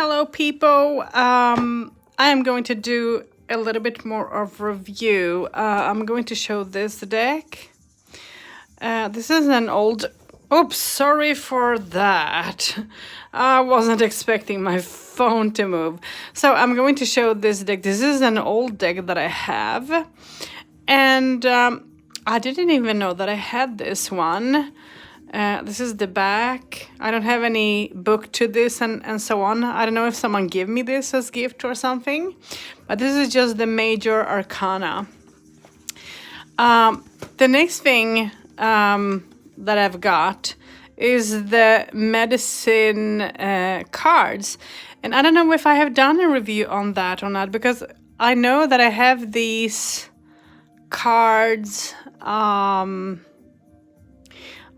Hello people, I am going to do a little bit more of review. I'm going to show this deck. This is an old, oops, sorry for that. I wasn't expecting my phone to move. So I'm going to show this deck. This is an old deck that I have. And I didn't even know that I had this one. This is the back. I don't have any book to this and so on. I don't know if someone gave me this as gift or something, but this is just the major arcana. The next thing that I've got is the medicine cards. And I don't know if I have done a review on that or not, because I know that I have these cards.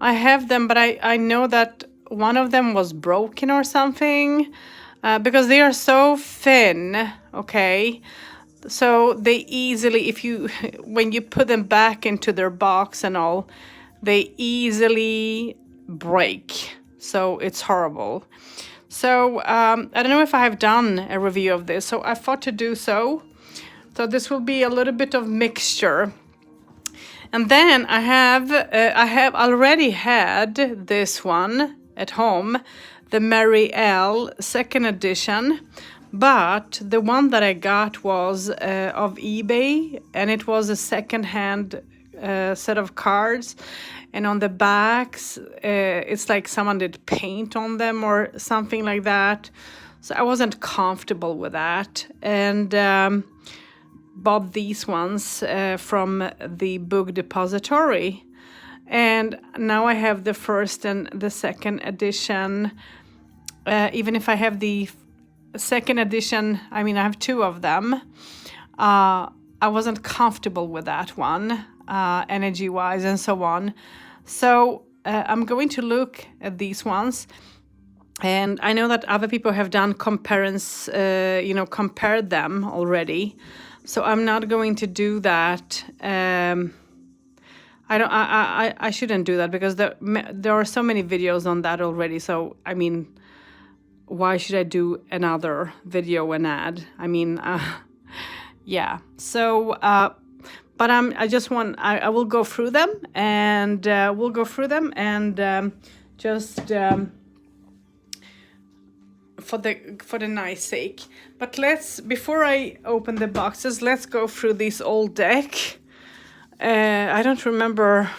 I have them, but I know that one of them was broken or something, because they are so thin, okay? So they easily, when you put them back into their box and all, they easily break. So it's horrible. So I don't know if I have done a review of this, so I thought to do so. So this will be a little bit of mixture. And then I have already had this one at home, the Mary L. second edition, but the one that I got was of eBay, and it was a second-hand set of cards, and on the backs it's like someone did paint on them or something like that. So I wasn't comfortable with that, and bought these ones from the Book Depository, and now I have the first and the second edition. Even if I have the second edition, I mean I have two of them, I wasn't comfortable with that one, energy wise and so on. So I'm going to look at these ones, and I know that other people have done compared them already. So I'm not going to do that. I shouldn't do that, because there are so many videos on that already. So I mean, why should I do another video and ad? I mean, yeah. So, but I will go through them, and we'll go through them, and just. For the nice sake. But before I open the boxes, let's go through this old deck. I don't remember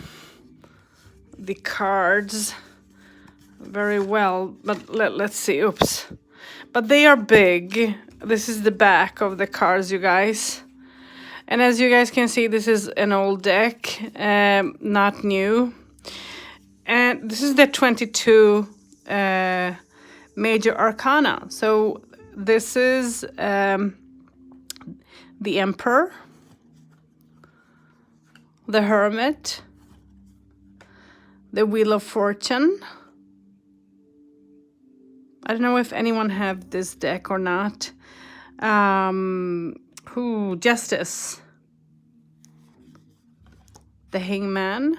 the cards very well, but let's see. Oops. But they are big. This is the back of the cards, you guys. And as you guys can see, this is an old deck, not new. And this is the 22 major arcana. So this is the Emperor, the Hermit, the Wheel of Fortune. I don't know if anyone have this deck or not. Justice, the Hangman.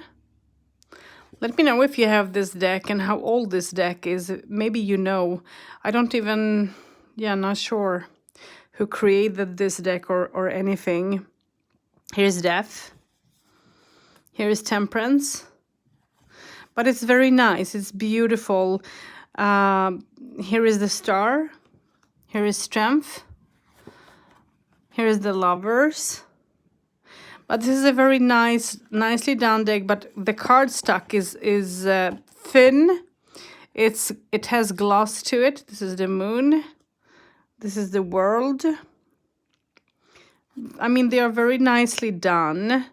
Let me know if you have this deck and how old this deck is. Maybe you know. I don't even, not sure who created this deck or anything. Here's Death. Here is Temperance. But it's very nice. It's beautiful. Here is the Star. Here is Strength. Here is the Lovers. But this is a very nicely done deck, but the cardstock is thin. It has gloss to it. This is the Moon. This is the World. I mean, they are very nicely done,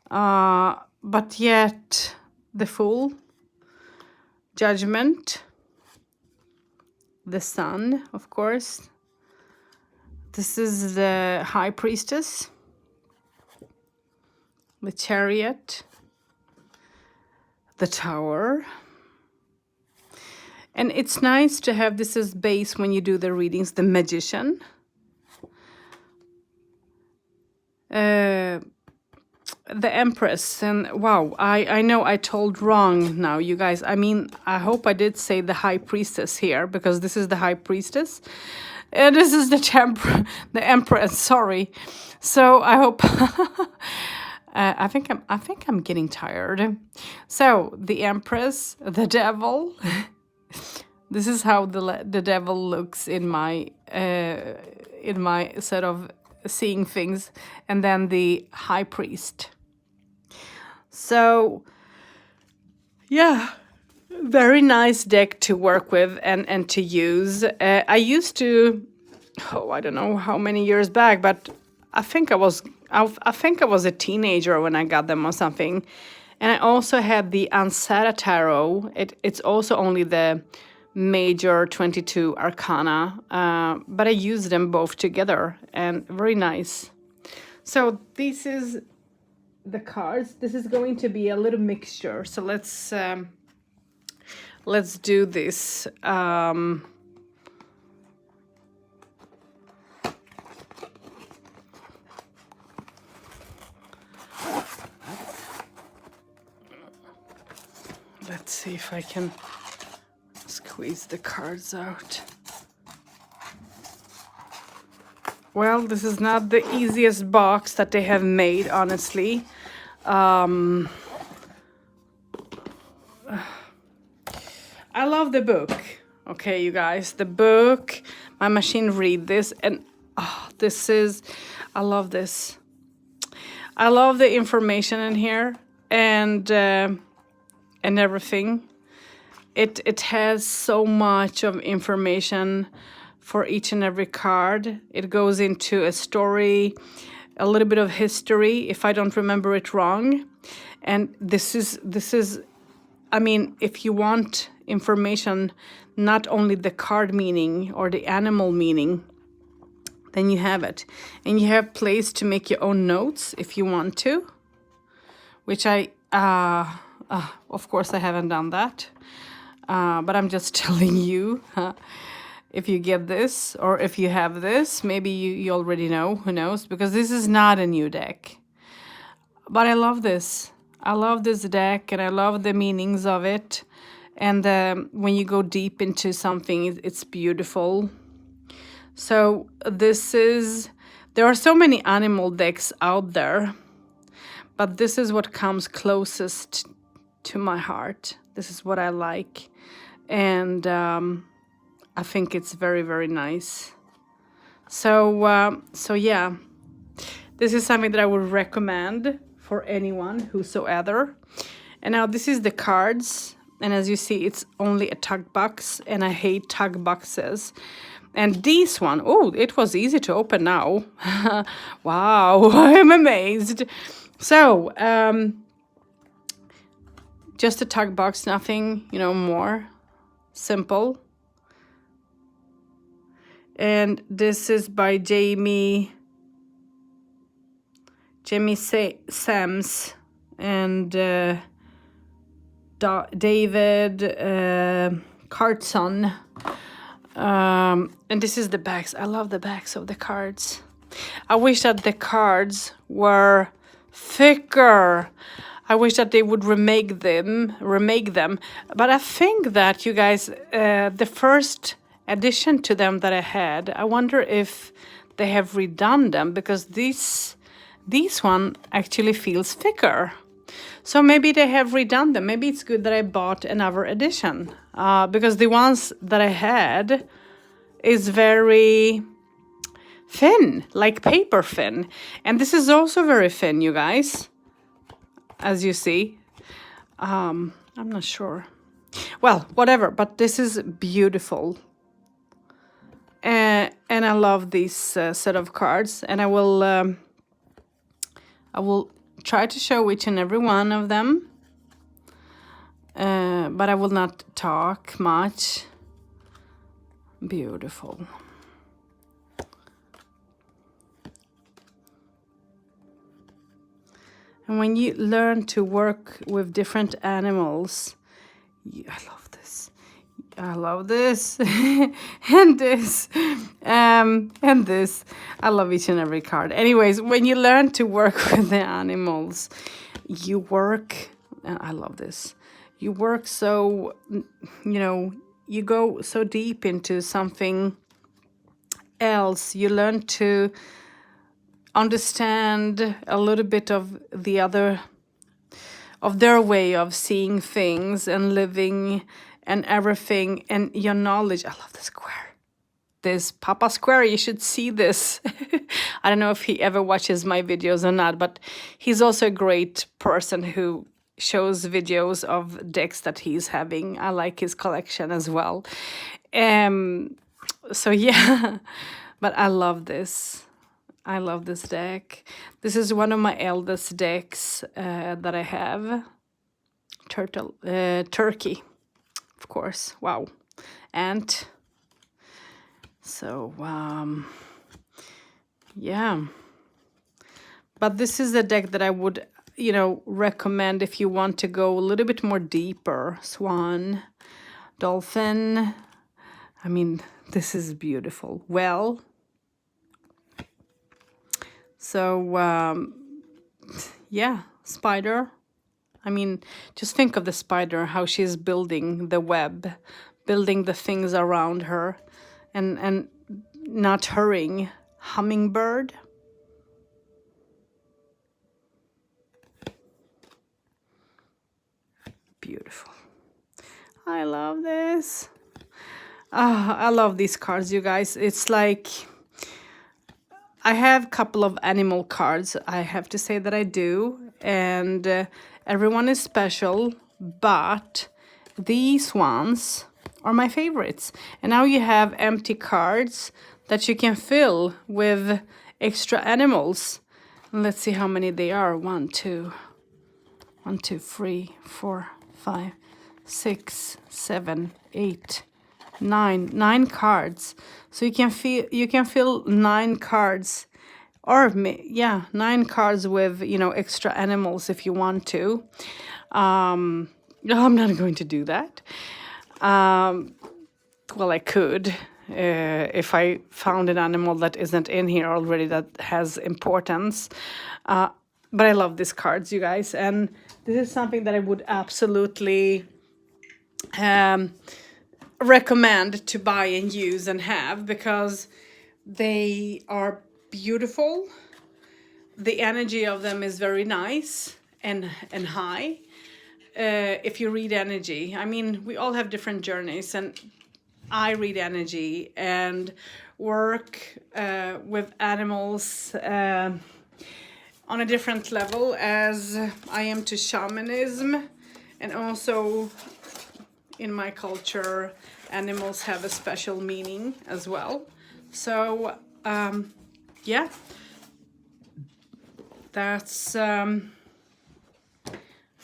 but yet the Fool, Judgment, the Sun, of course. This is the High Priestess, the Chariot, the Tower. And it's nice to have this as base when you do the readings, the Magician. the Empress, and wow, I know I told wrong now, you guys. I mean, I hope I did say the High Priestess here, because this is the High Priestess. And this is the Empress, sorry. So I hope I think I'm getting tired. So the Empress, the Devil. This is how the devil looks in my sort of seeing things, and then the High Priest. So yeah, very nice deck to work with and to use. I used to, I don't know how many years back, but I think I was a teenager when I got them or something. And I also had the Ansara Tarot. It's also only the major 22 arcana, but I use them both together, and very nice. So this is the cards. This is going to be a little mixture. So let's do this. Let's see if I can squeeze the cards out. Well, this is not the easiest box that they have made, honestly. I love the book. Okay, you guys, the book. My machine read this, and I love this. I love the information in here, and everything. It has so much of information for each and every card. It goes into a story, a little bit of history, if I don't remember it wrong. And this is, I mean, if you want information, not only the card meaning or the animal meaning, then you have it. And you have place to make your own notes if you want to, which of course I haven't done that. But I'm just telling you, if you get this, or if you have this, maybe you already know, who knows, because this is not a new deck. But I love this. I love this deck, and I love the meanings of it. And when you go deep into something, it's beautiful. So there are so many animal decks out there, but this is what comes closest to my heart. This is what I like. And I think it's very, very nice. So yeah, this is something that I would recommend for anyone, whosoever. And now this is the cards. And as you see, it's only a tug box, and I hate tug boxes. And this one, oh, it was easy to open now. Wow, I'm amazed. So, just a tug box, nothing, more. Simple. And this is by Jamie Sams and David Cartson. And this is the backs. I love the backs of the cards. I wish that the cards were thicker. I wish that they would remake them. But I think that, you guys, the first addition to them that I had, I wonder if they have redone them, because this one actually feels thicker. So maybe they have redone them. Maybe it's good that I bought another edition, because the ones that I had is very thin, like paper thin. And this is also very thin, you guys, as you see. I'm not sure. Well, whatever, but this is beautiful. And I love this set of cards, and I will try to show each and every one of them, but I will not talk much. Beautiful. And when you learn to work with different animals, I love this. I love this and this and this. I love each and every card. Anyways, when you learn to work with the animals, you work. I love this. You work so, you go so deep into something else. You learn to understand a little bit of their way of seeing things and living and everything, and your knowledge. I love the square. This Papa Square, you should see this. I don't know if he ever watches my videos or not, but he's also a great person who shows videos of decks that he's having. I like his collection as well. So yeah, but I love this. I love this deck. This is one of my eldest decks that I have. Turkey, of course. Wow. And so, yeah. But this is a deck that I would, recommend if you want to go a little bit more deeper. Swan, dolphin. I mean, this is beautiful. Well, so, yeah, spider. I mean, just think of the spider, how she's building the web, building the things around her, and not hurrying. Hummingbird. Beautiful. I love this. I love these cards, you guys. It's like, I have a couple of animal cards. I have to say that I do. And everyone is special. But these ones are my favorites. And now you have empty cards that you can fill with extra animals. Let's see how many they are. 1, 2, 3, 4, 5, 6, 7, 8, 9. 9 cards. So you can fill 9 cards, or 9 cards with extra animals if you want to. I'm not going to do that. Well, I could if I found an animal that isn't in here already that has importance. But I love these cards, you guys, and this is something that I would absolutely recommend to buy and use and have, because they are beautiful. The energy of them is very nice and high. If you read energy, I mean, we all have different journeys, and I read energy and work with animals on a different level, as I am to shamanism, and also in my culture, animals have a special meaning as well. So, yeah, that's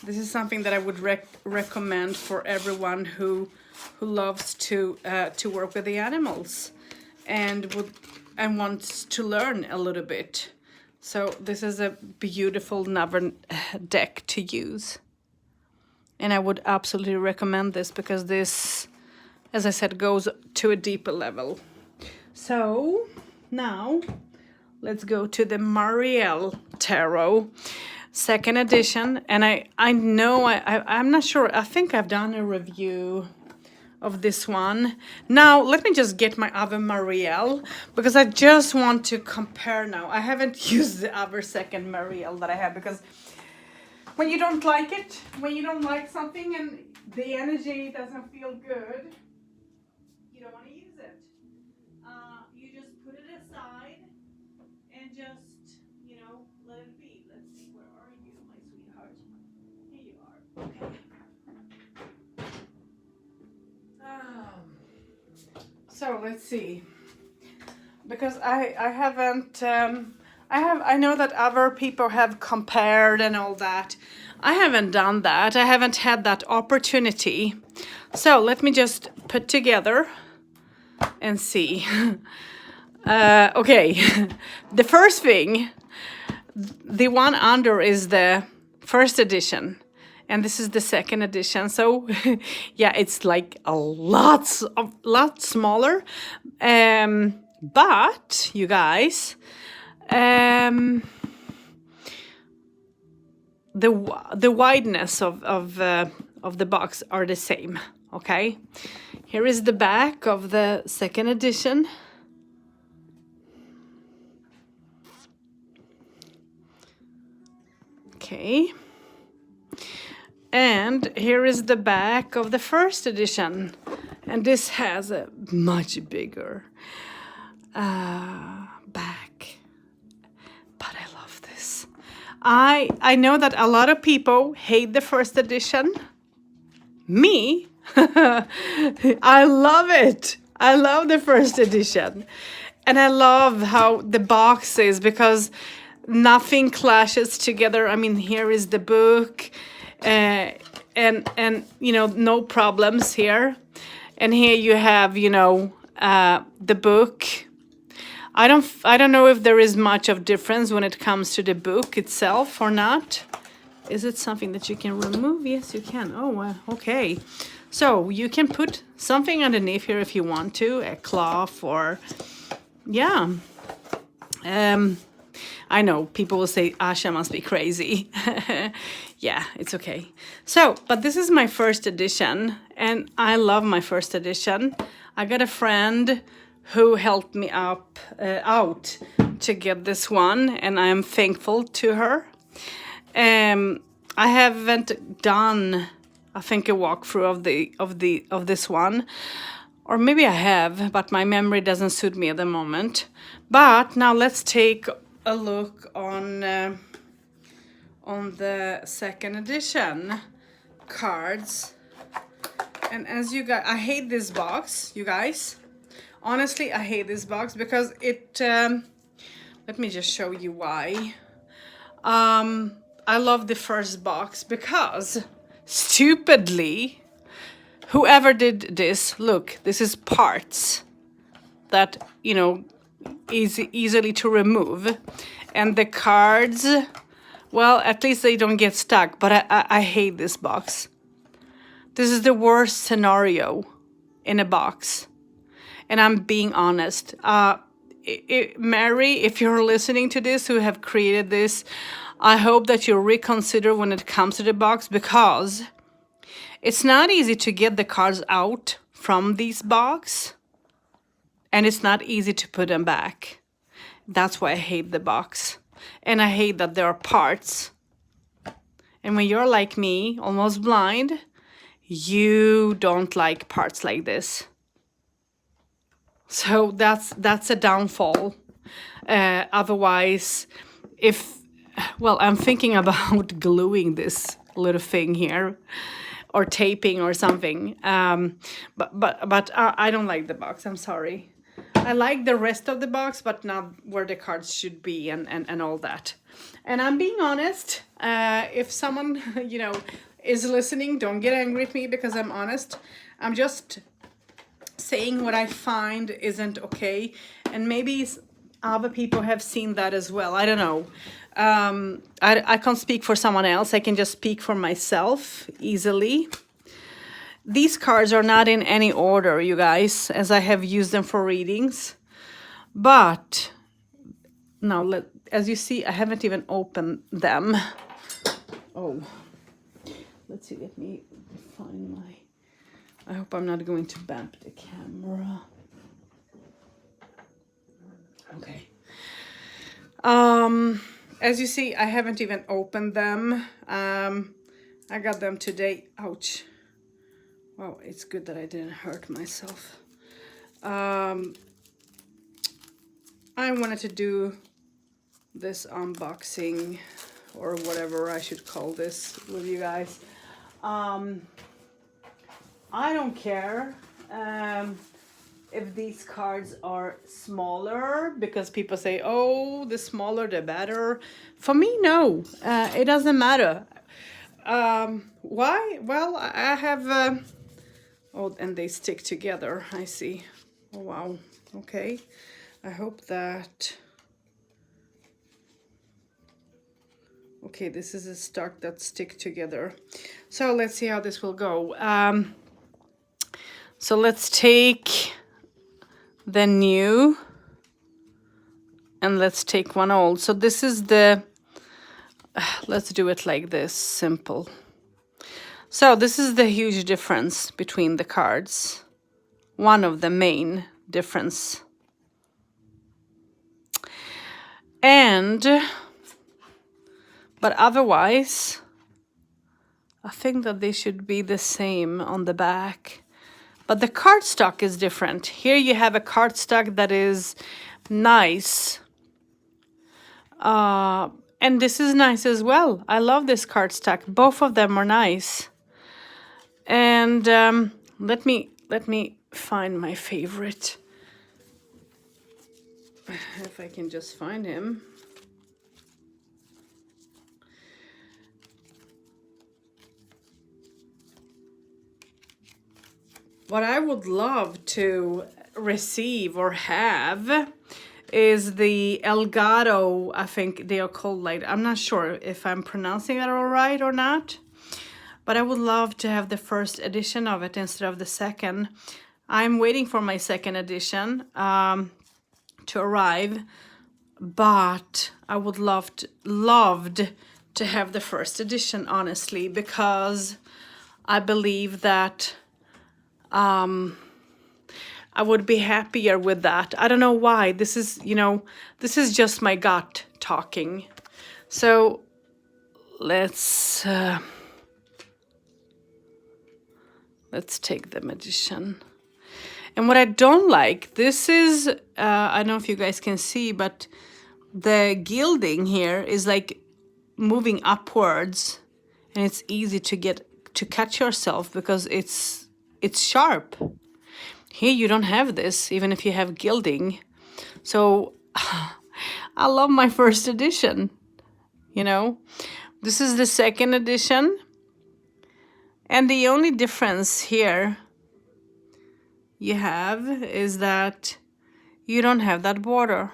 this is something that I would recommend for everyone who loves to work with the animals and wants to learn a little bit. So this is a beautiful Navern deck to use. And I would absolutely recommend this, because this, as I said, goes to a deeper level. So now let's go to the Marielle Tarot, 2nd edition. And I know, I'm not sure, I think I've done a review of this one. Now, let me just get my other Marielle, because I just want to compare now. I haven't used the other 2nd Marielle that I have, because when you don't like it, when you don't like something and the energy doesn't feel good, you don't want to use it. You just put it aside and just, let it be. Let's see, where are you, my sweetheart? Here you are. Okay. So let's see, because I haven't, I know that other people have compared and all that. I haven't done that. I haven't had that opportunity. So let me just put together and see. Okay, the first thing, the one under is the 1st edition, and this is the second edition. So yeah, it's like a lot smaller. But you guys, the wideness of the box are the same. Okay, here is the back of the second edition. Okay, and here is the back of the first edition, and this has a much bigger back, but I love this. I know that a lot of people hate the first edition. Me, I love it. I love the first edition, and I love how the box is, because nothing clashes together. I mean, here is the book, and you know, no problems here, and here you have, you know, the book. I don't know if there is much of difference when it comes to the book itself or not. Is it something that you can remove? Yes, you can. Oh, okay. So you can put something underneath here if you want to, a cloth or, yeah. I know people will say Asha must be crazy. Yeah, it's okay. So, but this is my first edition, and I love my first edition. I got a friend who helped me out to get this one, and I am thankful to her. I haven't done, I think, a walkthrough of this one, or maybe I have, but my memory doesn't suit me at the moment. But now let's take a look on the second edition cards. And as you guys, I hate this box, you guys. Honestly, I hate this box because it, let me just show you why. I love the first box because, stupidly, whoever did this, look, this is parts that, you know, easily to remove. And the cards, well, at least they don't get stuck, but I hate this box. This is the worst scenario in a box. And I'm being honest. Mary, if you're listening to this, who have created this, I hope that you reconsider when it comes to the box, because it's not easy to get the cards out from these box, and it's not easy to put them back. That's why I hate the box. And I hate that there are parts. And when you're like me, almost blind, you don't like parts like this. So that's a downfall. Otherwise, well, I'm thinking about gluing this little thing here, or taping or something. But I don't like the box. I'm sorry. I like the rest of the box, but not where the cards should be and all that. And I'm being honest. If someone, you know, is listening, don't get angry at me because I'm honest. I'm just saying what I find isn't okay, and maybe other people have seen that as well. I don't know. I can't speak for someone else. I can just speak for myself easily. These cards are not in any order, you guys, as I have used them for readings. But now, as you see, I haven't even opened them. Oh, let's see. Let me find my... I hope I'm not going to bump the camera. Okay. As you see, I haven't even opened them. I got them today. Ouch. Wow, it's good that I didn't hurt myself. I wanted to do this unboxing, or whatever I should call this, with you guys. I don't care if these cards are smaller, because people say, oh, the smaller the better. For me, no, it doesn't matter. Why? Well, I have, oh, and they stick together, I see. Oh, wow, okay. I hope that, Okay, this is a start that stick together. So let's see how this will go. So let's take the new and let's take one old. So this is the, let's do it like this, simple. So this is the huge difference between the cards. One of the main difference. And, but otherwise, I think that they should be the same on the back. But the cardstock is different. Here you have a cardstock that is nice. And this is nice as well. I love this cardstock. Both of them are nice. And let me find my favorite. If I can just find him. What I would love to receive or have is the Elgato, I think they are called, like, I'm not sure if I'm pronouncing that all right or not, but I would love to have the first edition of it instead of the second. I'm waiting for my second edition to arrive, but I would loved to have the first edition, honestly, because I believe that I would be happier with that. I don't know why. This is, this is just my gut talking. So let's take the magician. And what I don't like, this is, I don't know if you guys can see, but the gilding here is like moving upwards, and it's easy to catch yourself because it's sharp. Here you don't have this, even if you have gilding. So I love my first edition, This is the second edition. And the only difference here you have is that you don't have that border.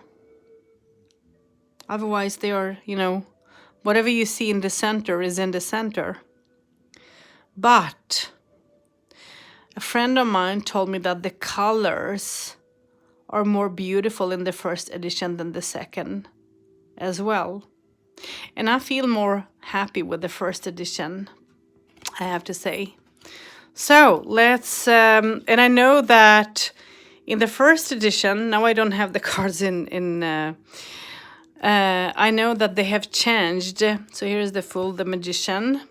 Otherwise they are, whatever you see in the center is in the center. But a friend of mine told me that the colors are more beautiful in the first edition than the second as well. And I feel more happy with the first edition, I have to say. So let's, and I know that in the first edition, now I don't have the cards I know that they have changed. So here's the magician.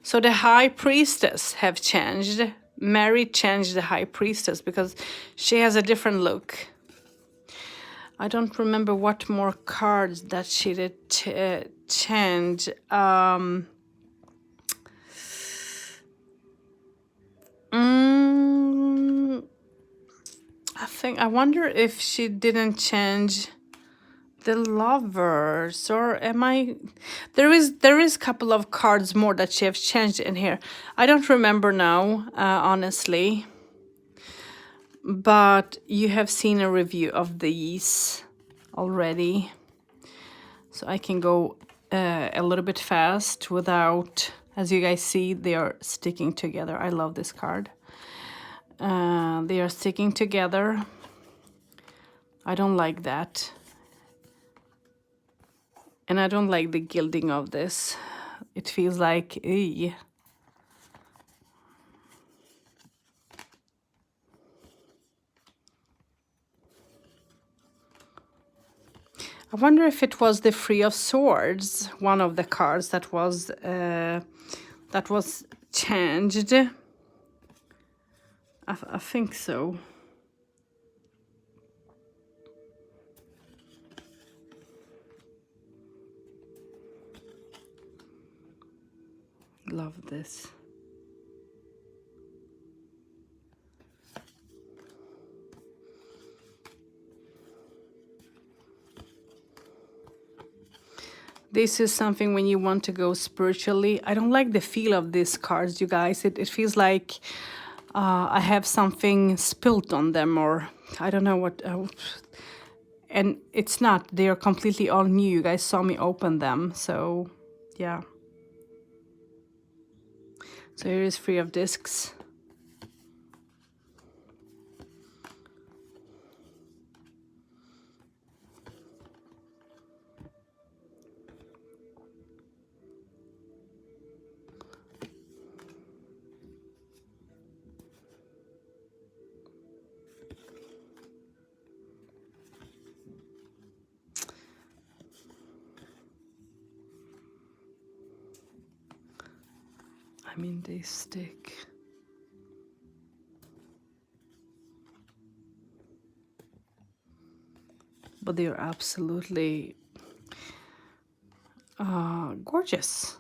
So the high priestess have changed. Mary changed the high priestess because she has a different look. I don't remember what more cards that she did change. I wonder if she didn't change the lovers, or am I? There is a couple of cards more that she has changed in here. I don't remember now, honestly. But you have seen a review of these already, so I can go a little bit fast without, as you guys see, they are sticking together. I love this card. They are sticking together. I don't like that. And I don't like the gilding of this. It feels like, ew. I wonder if it was the Three of Swords, one of the cards that was changed. I think so. Love this. This is something when you want to go spiritually. I don't like the feel of these cards, you guys. It feels like I have something spilt on them, or I don't know what. And it's not. They are completely all new. You guys saw me open them, so yeah. So here is free of discs. I mean, they stick. But they are absolutely gorgeous.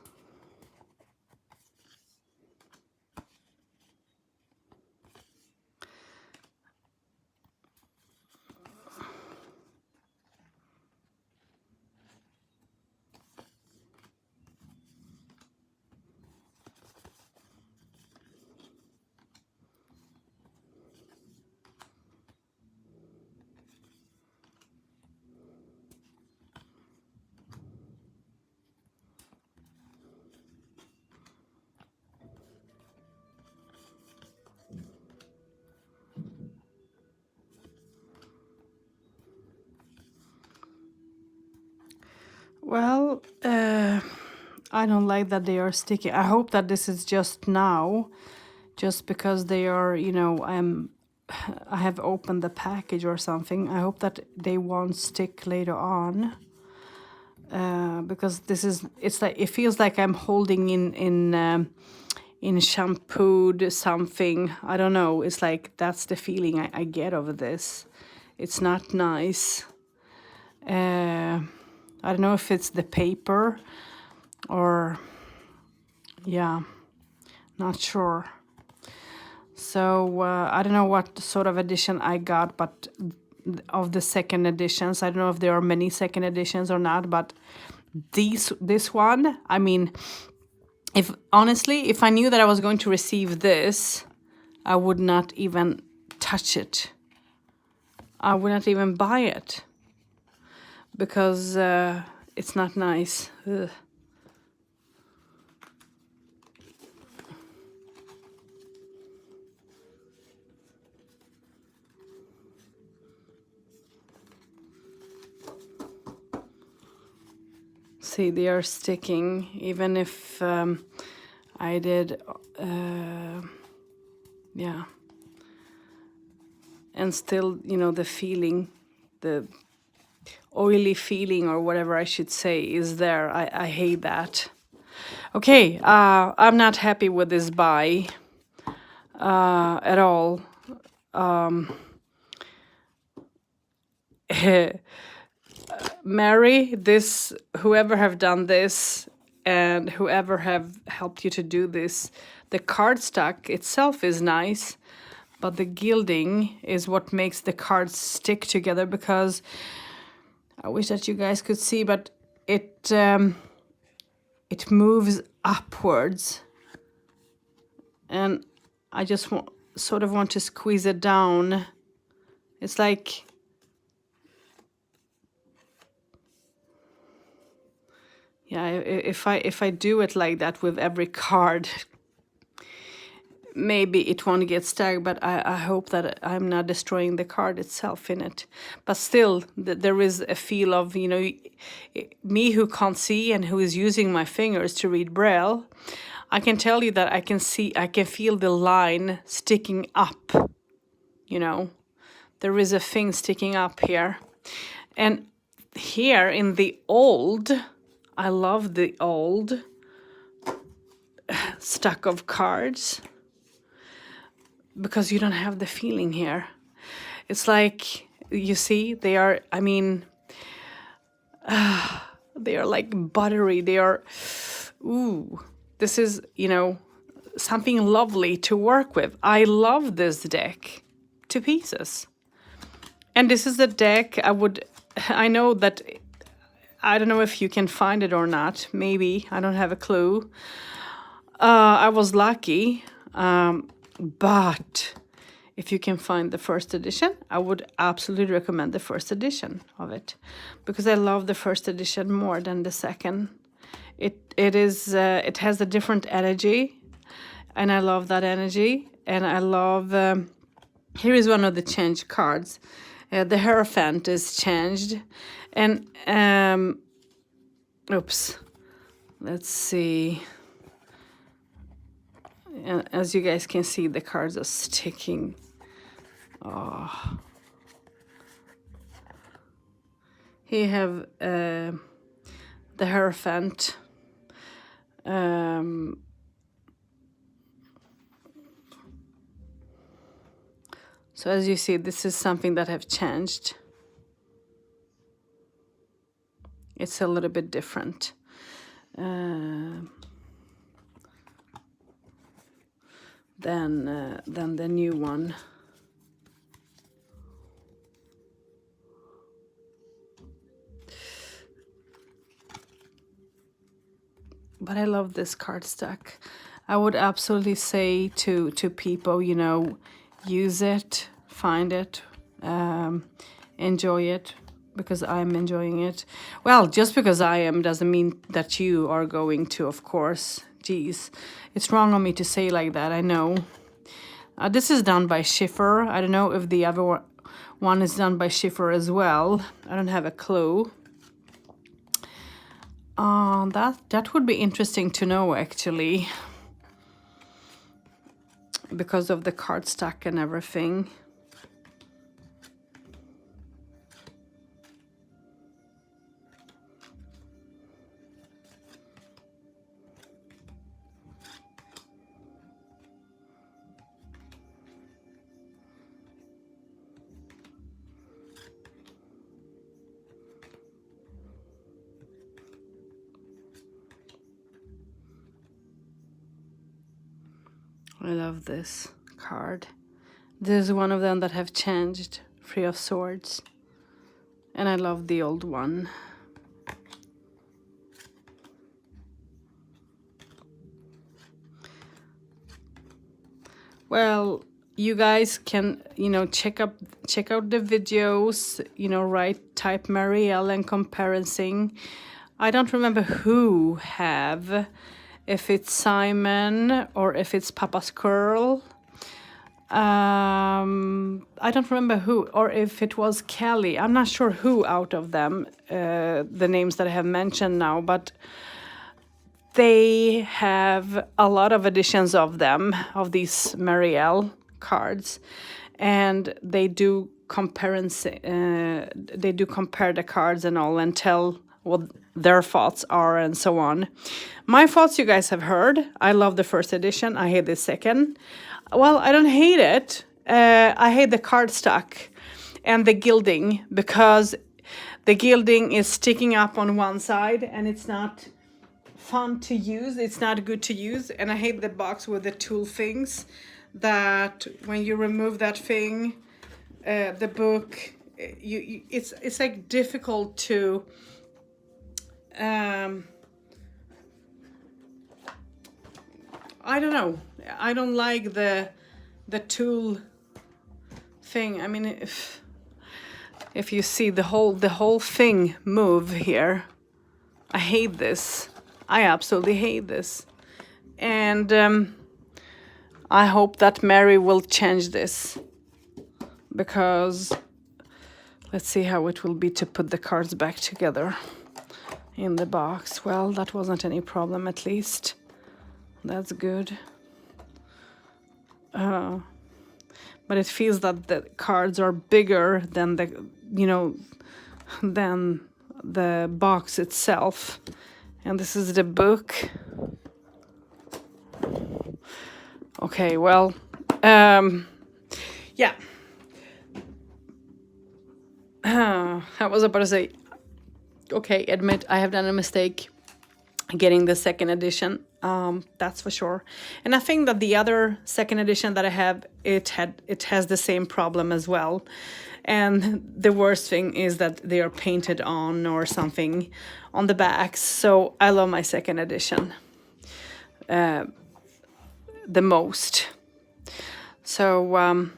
Well, I don't like that they are sticky. I hope that this is just now, just because they are, you know, I have opened the package or something. I hope that they won't stick later on. Because it's like, it feels like I'm holding in shampooed something. I don't know. It's like, that's the feeling I get over this. It's not nice. I don't know if it's the paper or, yeah, not sure. So I don't know what sort of edition I got, but of the second editions, I don't know if there are many second editions or not, but this one, I mean, if honestly, if I knew that I was going to receive this, I would not even touch it. I would not even buy it because it's not nice. Ugh. See, they are sticking, even if I did, yeah. And still, you know, the feeling, the oily feeling or whatever I should say is there. I hate that. Okay, I'm not happy with this buy at all. Mary, this, whoever have done this and whoever have helped you to do this, the cardstock itself is nice, but the gilding is what makes the cards stick together, because I wish that you guys could see, but it moves upwards, and I just sort of want to squeeze it down. It's like, yeah, if I do it like that with every card, maybe it won't get stuck, but I hope that I'm not destroying the card itself in it. But still, there is a feel of, you know, me who can't see and who is using my fingers to read Braille, I can tell you that I can feel the line sticking up, you know. There is a thing sticking up here. And here in the old, I love the old stack of cards, because you don't have the feeling here. It's like, you see, they are, I mean, they are like buttery. They are, ooh, this is, you know, something lovely to work with. I love this deck to pieces. And this is the deck I know that, I don't know if you can find it or not. Maybe, I don't have a clue. I was lucky, but if you can find the first edition, I would absolutely recommend the first edition of it, because I love the first edition more than the second. It has a different energy, and I love that energy. And I love here is one of the changed cards. The Hierophant is changed, and oops, let's see. As you guys can see, the cards are sticking. Oh. Here have the Hierophant. So as you see, this is something that have changed. It's a little bit different. Than the new one. But I love this cardstock. I would absolutely say to people, you know, use it, find it, enjoy it, because I'm enjoying it. Well, just because I am doesn't mean that you are going to, of course. Geez, it's wrong on me to say like that, I know. This is done by Schiffer. I don't know if the other one is done by Schiffer as well. I don't have a clue. That would be interesting to know, actually, because of the cardstock and everything. I love this card. There's one of them that have changed, Three of Swords. And I love the old one. Well, you guys can, you know, check out the videos, you know, type Marielle and comparison. I don't remember who have, if it's Simon or if it's Papa Squirrel. I don't remember who, or if it was Kelly. I'm not sure who out of them, the names that I have mentioned now, but they have a lot of editions of them, of these Marielle cards, and they do compare the cards and all, and tell what their thoughts are and so on. My thoughts you guys have heard. I love the first edition. I hate the second. Well, I don't hate it. I hate the cardstock and the gilding, because the gilding is sticking up on one side and it's not fun to use. It's not good to use. And I hate the box with the tool things, that when you remove that thing, the book, it's like difficult to I don't know. I don't like the tool thing. I mean, if you see the whole thing move here, I hate this. I absolutely hate this. And I hope that Mary will change this, because let's see how it will be to put the cards back together in the box. Well, that wasn't any problem, at least. That's good. But it feels that the cards are bigger than than the box itself. And this is the book. Okay, well, yeah. I was about to say, okay, admit I have done a mistake getting the second edition. That's for sure. And I think that the other second edition that I have, it has the same problem as well. And the worst thing is that they are painted on or something on the backs. So I love my second edition the most. So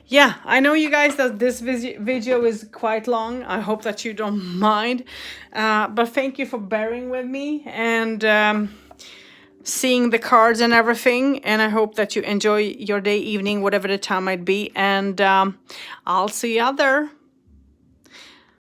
yeah, I know you guys that this video is quite long. I hope that you don't mind. But thank you for bearing with me and seeing the cards and everything. And I hope that you enjoy your day, evening, whatever the time might be. And I'll see you out there.